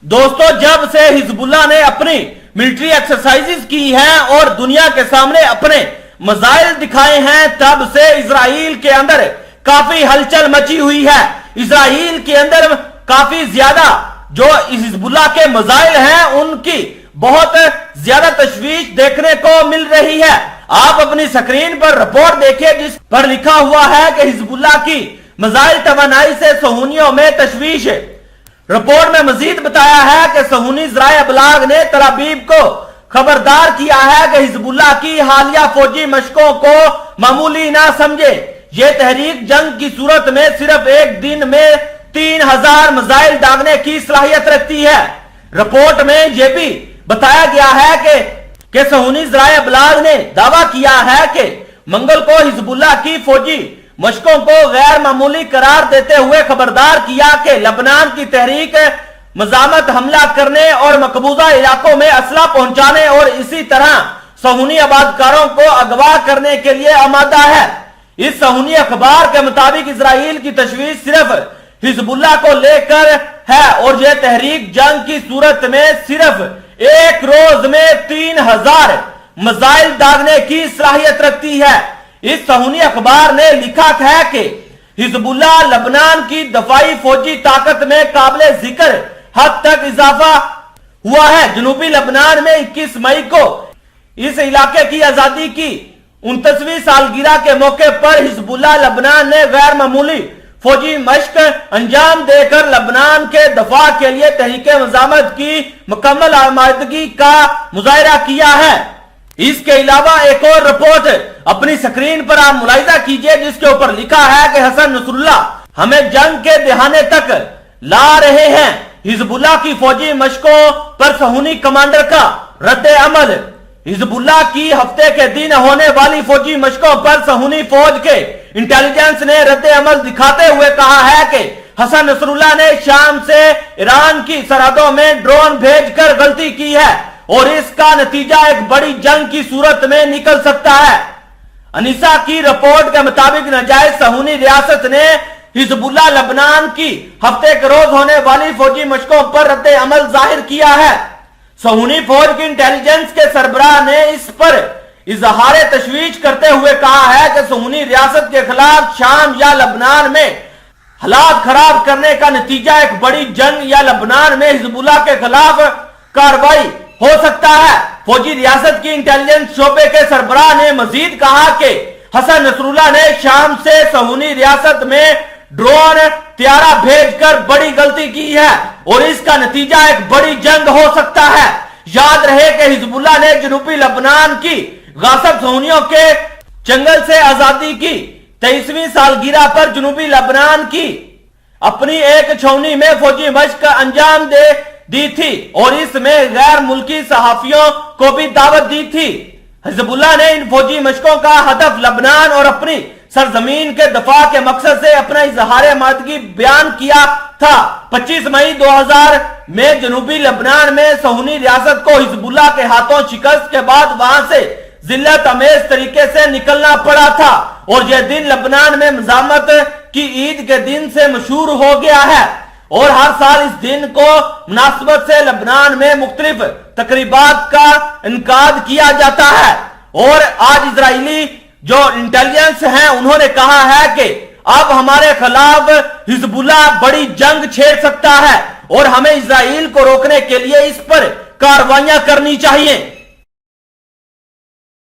दोस्तों, जब से हिजबुल्लाह ने अपनी मिलिट्री एक्सरसाइजेस की हैं और दुनिया के सामने अपने मिसाइल दिखाए हैं, तब से इजराइल के अंदर काफी हलचल मची हुई है। इजराइल के अंदर काफी ज्यादा जो हिजबुल्लाह के मिसाइल हैं उनकी बहुत ज्यादा तशवीश देखने को मिल रही है। आप अपनी स्क्रीन पर रिपोर्ट देखिए जिस पर लिखा हुआ है कि हिजबुल्लाह की मिसाइल तवानाई से सहूनियों में तशवीश है। रिपोर्ट में मजीद बताया है कि सहूनी ज़राए अबलाग ने तल अबीब को खबरदार किया है कि हिजबुल्लाह की हालिया फौजी मशकों को मामूली ना समझे। ये तहरीक जंग की सूरत में सिर्फ एक दिन में 3000 मिसाइल दागने की सलाहियत रखती है। रिपोर्ट में यह भी बताया गया है कि सहूनी ज़राए अबलाग ने दावा किया है कि मंगल को हिजबुल्लाह की फौजी मशकों को गैर मामूली करार देते हुए खबरदार किया कि लबनान की तहरीक मजामत हमला करने और मकबूजा इलाकों में असला पहुंचाने और इसी तरह सहूनी आबादकारों को अगवा करने के लिए आमादा है। इस सहूनी अखबार के मुताबिक इजराइल की तशवीश सिर्फ हिजबुल्लाह को लेकर है और यह तहरीक जंग की सूरत में सिर्फ एक रोज में 3000 मिसाइल दागने की सलाहियत रखती है। इस सहूनी अखबार ने लिखा है कि हिजबुल्लाह लबनान की दफाई फौजी ताकत में काबिले जिक्र हद तक इजाफा हुआ है। जनूबी लबनान में 21 मई को इस इलाके की आजादी की 29वीं सालगिरह के मौके पर हिजबुल्लाह लबनान ने गैर मामूली फौजी मश्क अंजाम देकर लबनान के दफा के लिए तहरीक मजामत की मुकम्मल आमादगी का मुजाहिरा किया है। इसके अलावा एक और रिपोर्ट अपनी स्क्रीन पर आप मुलाहिजा कीजिए जिसके ऊपर लिखा है कि हसन नसरुल्लाह हमें जंग के दहाने तक ला रहे हैं। हिजबुल्लाह की फौजी मशकों पर सहूनी कमांडर का रद्द अमल। हिजबुल्लाह की हफ्ते के दिन होने वाली फौजी मशकों पर सहूनी फौज के इंटेलिजेंस ने रद्द अमल दिखाते हुए कहा है कि हसन नसरुल्लाह ने शाम से ईरान की सरहदों में ड्रोन भेजकर गलती की है और इसका नतीजा एक बड़ी जंग की सूरत में निकल सकता है। अनीसा की रिपोर्ट के मुताबिक नाजायज सहूनी रियासत ने हिजबुल्लाह लबनान की हफ्ते के रोज होने वाली फौजी मशकों पर रद्द अमल जाहिर किया है। सहूनी फौज की इंटेलिजेंस के सरबराह ने इस पर इजहार तशवीश करते हुए कहा है कि सहूनी रियासत के खिलाफ शाम या लबनान में हालात खराब करने का नतीजा एक बड़ी जंग या लबनान में हिजबुल्लाह के खिलाफ कार्रवाई हो सकता है। फौजी रियासत की इंटेलिजेंस शोबे के सरबराह ने मजीद कहा कि हसन नसरुल्लाह ने शाम से सहूनी रियासत में ड्रोन त्यारा भेजकर बड़ी गलती की है और इसका नतीजा एक बड़ी जंग हो सकता है। याद रहे कि हिजबुल्लाह ने जनूबी लबनान की गासब सहूनियों के जंगल से आजादी की 23वीं सालगिरह पर जनूबी लबनान की अपनी एक छावनी में फौजी मशक अंजाम दी थी और इसमें गैर मुल्की सहाफियों को भी दावत दी थी। हिजबुल्लाह ने इन फौजी मशकों का हदफ लबनान और अपनी सरजमीन के दफा के मकसद से अपना इजहार आमादगी बयान किया था। 25 मई 2000 में जनूबी लबनान में सहूनी रियासत को हिजबुल्लाह के हाथों शिकस्त के बाद वहां से जिल्लत अमेज तरीके से निकलना पड़ा था और यह दिन लबनान में मजामत की ईद के दिन से मशहूर हो गया है और हर साल इस दिन को मुनासिबत से लबनान में मुख्तलिफ तकरीबात का इनकाद किया जाता है। और आज इजरायली जो इंटेलिजेंस है उन्होंने कहा है कि अब हमारे खिलाफ हिजबुल्लाह बड़ी जंग छेड़ सकता है और हमें इजराइल को रोकने के लिए इस पर कार्रवाइयां करनी चाहिए।